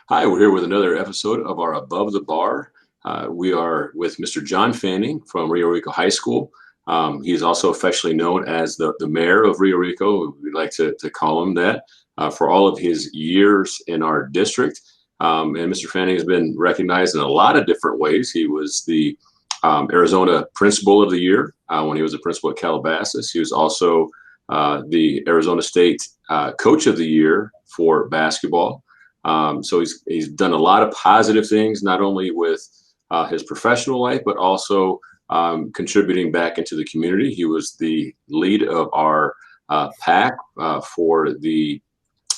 Hi, we're here with another episode of our Above the Bar. We are with Mr. John Fanning from Rio Rico High School. He's also affectionately known as the Mayor of Rio Rico. We like to call him that for all of his years in our district. And Mr. Fanning has been recognized in a lot of different ways. He was the Arizona Principal of the Year when he was a principal at Calabasas. He was also the Arizona State Coach of the Year for basketball. So he's done a lot of positive things, not only with his professional life, but also contributing back into the community. He was the lead of our PAC for the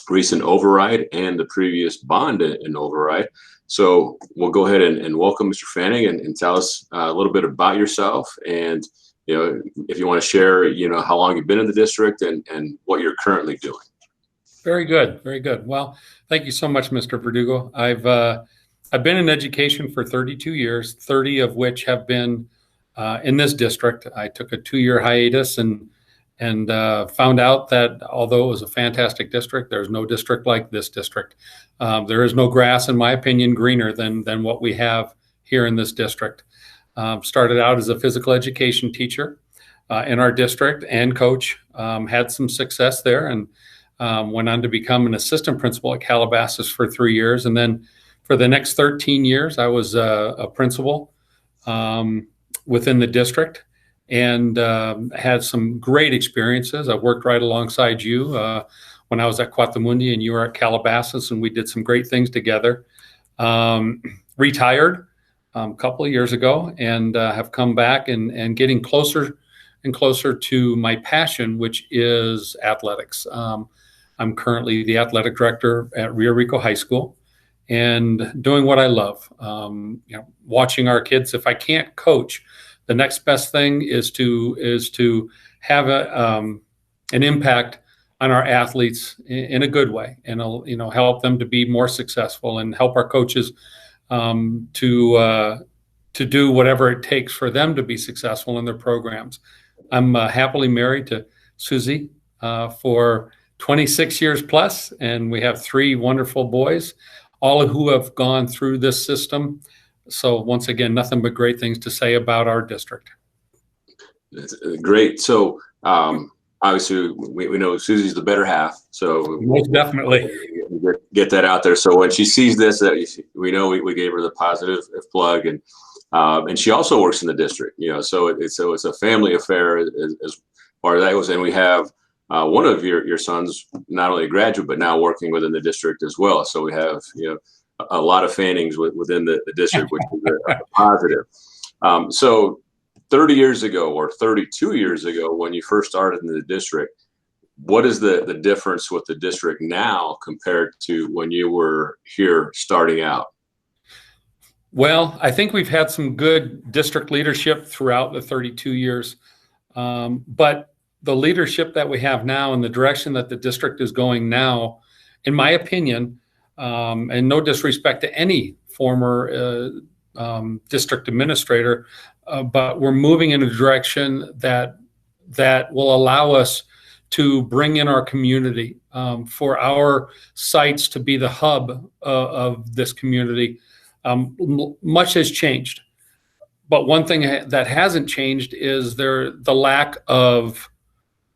recent override and the previous bond in override. So we'll go ahead and welcome Mr. Fanning and tell us a little bit about yourself, and if you want to share how long you've been in the district and what you're currently doing. Very good. Very good. Well, thank you so much, Mr. Verdugo. I've been in education for 32 years, 30 of which have been in this district. I took a 2-year hiatus and found out that although it was a fantastic district, there's no district like this district. There is no grass, in my opinion, greener than what we have here in this district. Started out as a physical education teacher in our district and coach. Had some success there and went on to become an assistant principal at Calabasas for 3 years. And then for the next 13 years, I was a principal within the district and had some great experiences. I worked right alongside you when I was at Cuatamundi and you were at Calabasas, and we did some great things together. Retired a couple of years ago and have come back and getting closer and closer to my passion, which is athletics. I'm currently the athletic director at Rio Rico High School and doing what I love. Watching our kids. If I can't coach, the next best thing is to have an impact on our athletes in a good way, and help them to be more successful and help our coaches to do whatever it takes for them to be successful in their programs. I'm happily married to Susie for 26 years plus, and we have 3 wonderful boys, all of who have gone through this system. So once again, nothing but great things to say about our district. That's great. So obviously we know Susie's the better half. So most definitely get that out there. So when she sees this, we know we gave her the positive plug, and she also works in the district. So it's a family affair as far as that goes. And we have one of your sons, not only a graduate, but now working within the district as well. So we have, a lot of Fannings within the district, which is a positive. So 30 years ago or 32 years ago, when you first started in the district, what is the difference with the district now compared to when you were here starting out? Well, I think we've had some good district leadership throughout the 32 years. But the leadership that we have now and the direction that the district is going now, in my opinion, and no disrespect to any former district administrator, but we're moving in a direction that will allow us to bring in our community, for our sites to be the hub of this community. Much has changed, but one thing that hasn't changed is the lack of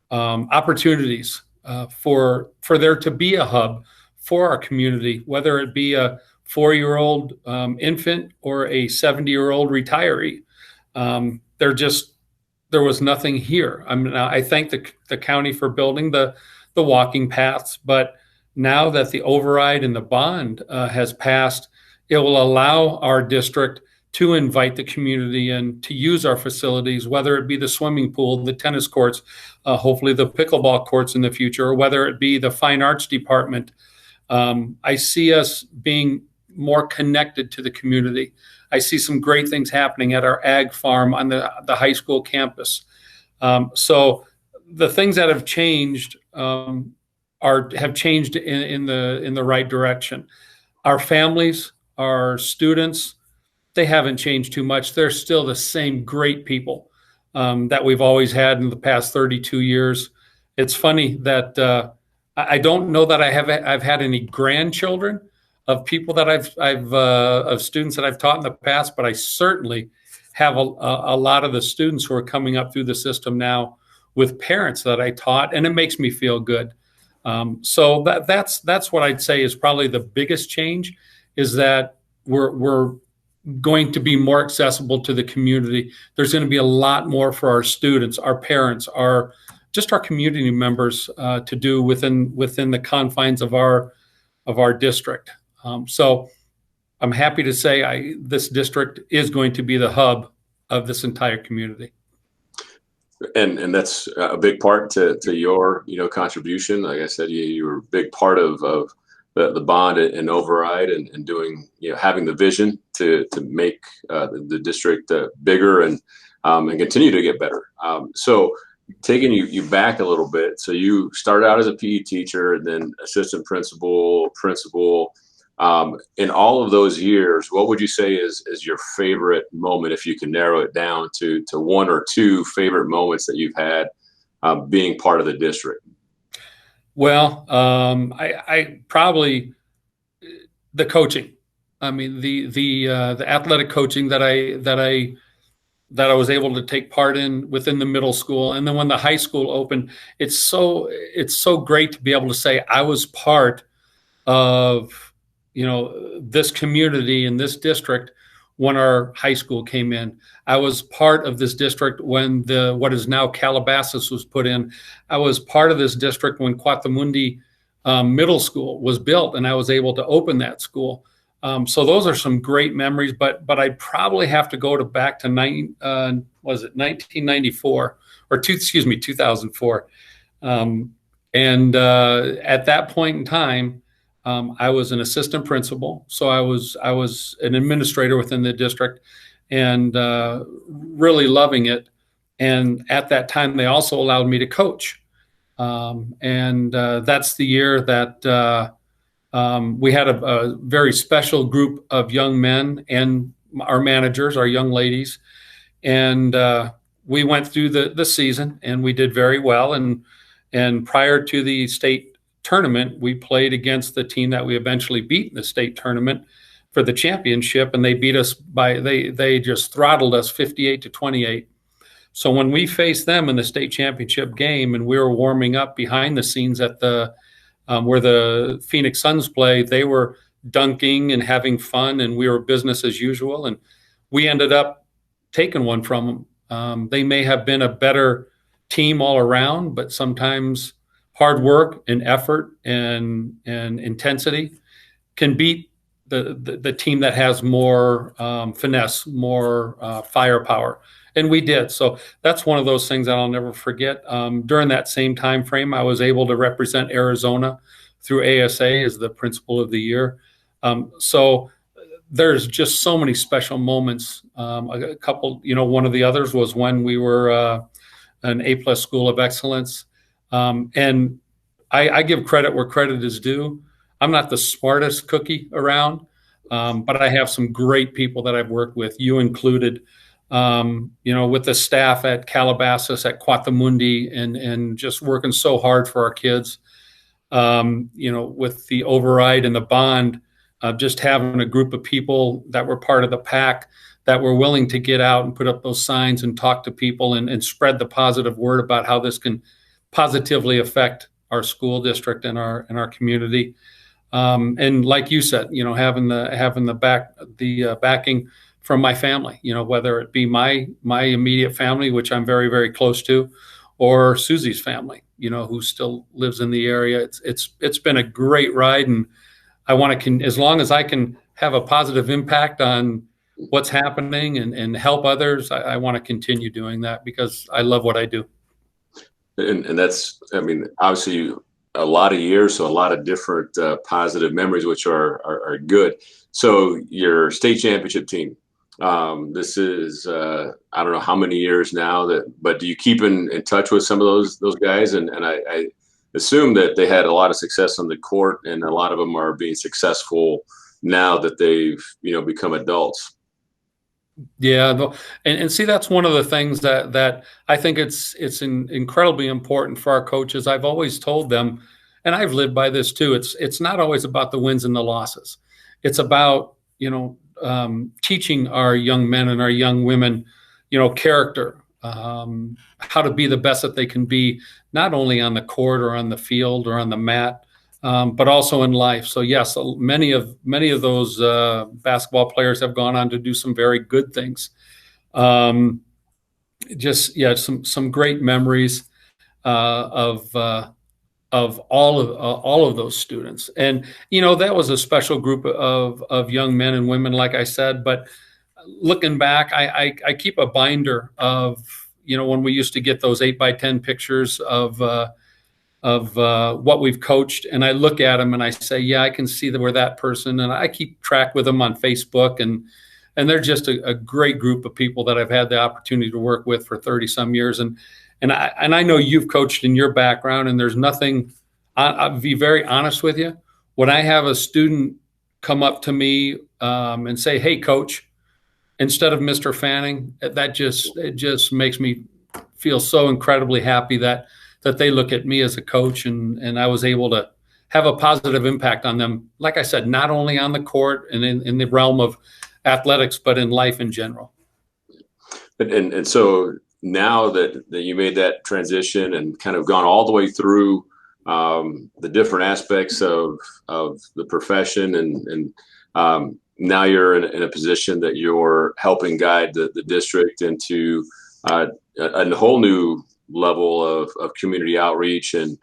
opportunities for there to be a hub for our community, whether it be a 4-year-old infant or a 70-year-old retiree. There was nothing here. I thank the county for building the walking paths, but now that the override and the bond has passed, it will allow our district to invite the community in to use our facilities, whether it be the swimming pool, the tennis courts, hopefully the pickleball courts in the future, or whether it be the fine arts department. I see us being more connected to the community. I see some great things happening at our ag farm on the high school campus. So the things that have changed have changed in the right direction. Our families, our students, they haven't changed too much. They're still the same great people that we've always had in the past 32 years. It's funny that I don't know that I've had any grandchildren, of people that I've of students that I've taught in the past, but I certainly have a lot of the students who are coming up through the system now with parents that I taught, and it makes me feel good. So that's what I'd say is probably the biggest change, is that we're going to be more accessible to the community. There's going to be a lot more for our students, our parents, our just our community members to do within the confines of our district. So I'm happy to say this district is going to be the hub of this entire community. And that's a big part to your contribution. Like I said, you were a big part of the bond and override and doing having the vision to make the district bigger and continue to get better. So taking you back a little bit, so you started out as a PE teacher and then assistant principal. In all of those years, what would you say is your favorite moment, if you can narrow it down to one or two favorite moments that you've had being part of the district? Well, I probably the coaching. I mean, the athletic coaching that I was able to take part in within the middle school, and then when the high school opened, it's so great to be able to say I was part of this community in this district when our high school came in. I was part of this district when what is now Calabasas was put in. I was part of this district when Quatamundi Middle School was built, and I was able to open that school. So those are some great memories. But I'd probably have to go back to 1994 or 2004. And at that point in time, I was an assistant principal, so I was an administrator within the district, and really loving it. And at that time, they also allowed me to coach, and that's the year that we had a very special group of young men and our managers, our young ladies, and we went through the season, and we did very well. And prior to the state tournament, we played against the team that we eventually beat in the state tournament for the championship, and they beat us they just throttled us 58-28. So when we faced them in the state championship game, and we were warming up behind the scenes at the where the Phoenix Suns play, they were dunking and having fun, and we were business as usual, and we ended up taking one from them. They may have been a better team all around, but sometimes hard work and effort and intensity can beat the team that has more finesse, more firepower, and we did. So that's one of those things that I'll never forget. During that same time frame, I was able to represent Arizona through ASA as the Principal of the Year. So there's just so many special moments. A couple, one of the others was when we were an A+ School of Excellence. And I give credit where credit is due. I'm not the smartest cookie around, but I have some great people that I've worked with, you included, with the staff at Calabasas, at Quatamundi, and just working so hard for our kids, with the override and the bond, just having a group of people that were part of the pack that were willing to get out and put up those signs and talk to people and spread the positive word about how this can positively affect our school district and our community. And like you said, having the backing from my family, whether it be my immediate family, which I'm very, very close to, or Susie's family, who still lives in the area. It's been a great ride, and I want to, as long as I can have a positive impact on what's happening and help others, I want to continue doing that because I love what I do. And that's, I mean, obviously a lot of years, so a lot of different positive memories, which are good. So your state championship team, this is I don't know how many years now but do you keep in touch with some of those guys? And I assume that they had a lot of success on the court, and a lot of them are being successful now that they've become adults. Yeah, and see, that's one of the things that I think it's incredibly important for our coaches. I've always told them, and I've lived by this too. It's not always about the wins and the losses. It's about, teaching our young men and our young women, character, how to be the best that they can be, not only on the court or on the field or on the mat, but also in life. So yes, many of those basketball players have gone on to do some very good things. Um, just yeah, some great memories of all of those students. And that was a special group of young men and women, like I said. But looking back, I keep a binder of when we used to get those 8x10 pictures of what we've coached, and I look at them and I say, yeah, I can see that we're that person, and I keep track with them on Facebook, and they're just a great group of people that I've had the opportunity to work with for 30 some years. And I know you've coached in your background, and there's nothing. I'll be very honest with you. When I have a student come up to me and say, "Hey, coach," instead of Mr. Fanning, it just makes me feel so incredibly happy that they look at me as a coach, and I was able to have a positive impact on them. Like I said, not only on the court and in the realm of athletics, but in life in general. And so now that you made that transition and kind of gone all the way through the different aspects of the profession, and now you're in a position that you're helping guide the district into a whole new level of community outreach. And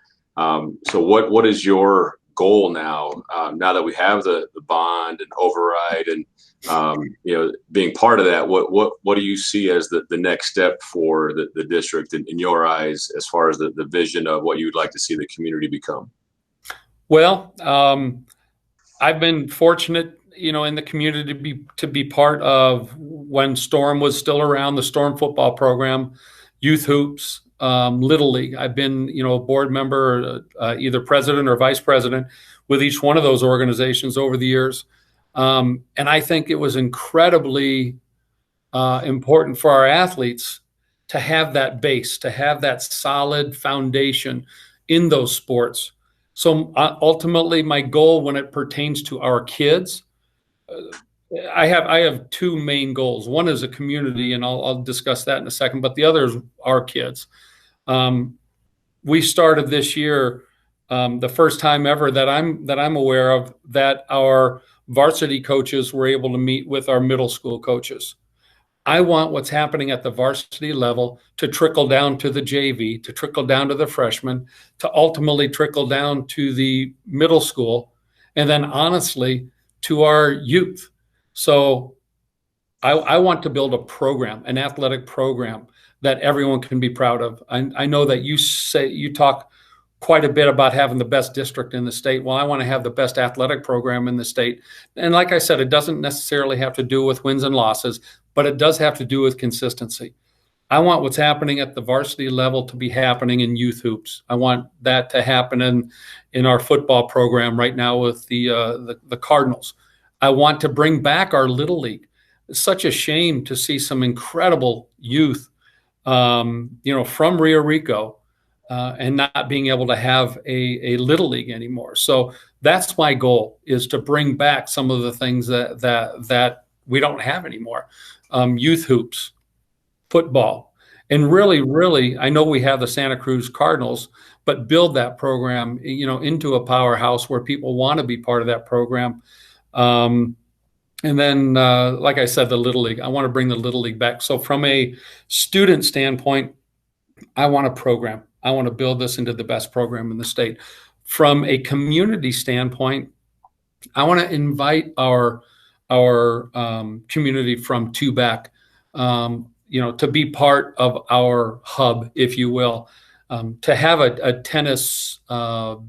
so what is your goal now, now that we have the bond and override, and being part of that, what do you see as the next step for the district in your eyes, as far as the vision of what you'd like to see the community become? Well, I've been fortunate, in the community to be part of, when Storm was still around, the Storm football program, youth hoops, Little League. I've been, a board member, either president or vice president with each one of those organizations over the years. And I think it was incredibly important for our athletes to have that base, to have that solid foundation in those sports. So ultimately, my goal when it pertains to our kids, I have two main goals. One is a community, and I'll discuss that in a second, but the other is our kids. We started this year, the first time ever that I'm aware of, that our varsity coaches were able to meet with our middle school coaches. I want what's happening at the varsity level to trickle down to the JV, to trickle down to the freshmen, to ultimately trickle down to the middle school, and then honestly to our youth. So I want to build a program, an athletic program that everyone can be proud of. I know that you talk quite a bit about having the best district in the state. Well, I want to have the best athletic program in the state. And like I said, it doesn't necessarily have to do with wins and losses, but it does have to do with consistency. I want what's happening at the varsity level to be happening in youth hoops. I want that to happen in our football program right now with the Cardinals. I want to bring back our Little League. It's such a shame to see some incredible youth, from Rio Rico, and not being able to have a Little League anymore. So that's my goal, is to bring back some of the things that we don't have anymore. Youth hoops, football, and really, I know we have the Santa Cruz Cardinals, but build that program, into a powerhouse where people want to be part of that program. And then, like I said, the Little League, I want to bring the Little League back. So from a student standpoint, I want a program. I want to build this into the best program in the state. From a community standpoint, I want to invite our community from Tubac, to be part of our hub, if you will, to have a tennis, not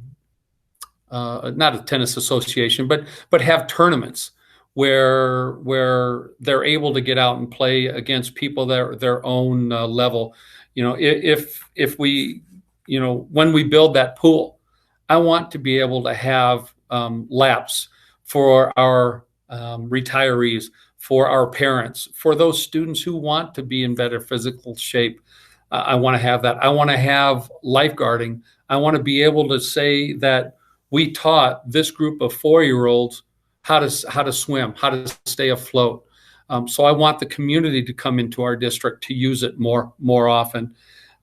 a tennis association, but have tournaments where they're able to get out and play against people their own level. If we, when we build that pool, I want to be able to have laps for our retirees, for our parents, for those students who want to be in better physical shape. I want to have that. I want to have lifeguarding. I want to be able to say that we taught this group of 4-year-olds how to swim, how to stay afloat. So I want the community to come into our district to use it more often.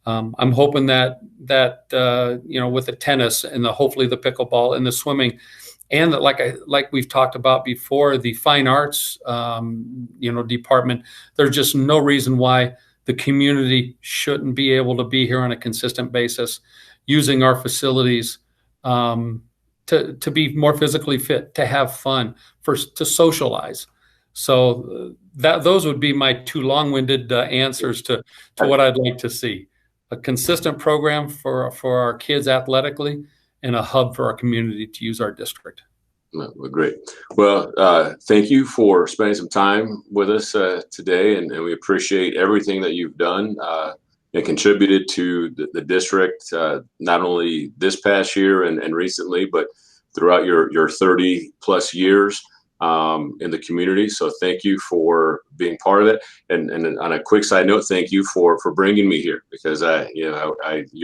I'm hoping that with the tennis and hopefully the pickleball and the swimming, and that, like we've talked about before, the fine arts department. There's just no reason why the community shouldn't be able to be here on a consistent basis, using our facilities to be more physically fit, to have fun, to socialize. So those would be my two long-winded answers to what I'd like to see: a consistent program for our kids athletically, and a hub for our community to use our district. Well, great. Well, thank you for spending some time with us today, and we appreciate everything that you've done and contributed to the district, not only this past year and recently, but throughout your 30 plus years in the community. So thank you for being part of it. And on a quick side note, thank you for bringing me here, because you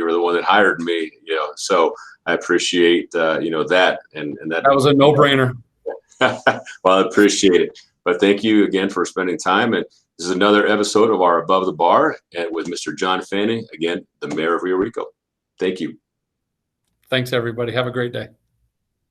were the one that hired me, so I appreciate, that. And that was a no-brainer. Well, I appreciate it. But thank you again for spending time. And this is another episode of our Above the Bar with Mr. John Fanning, again, the Mayor of Rio Rico. Thank you. Thanks, everybody. Have a great day.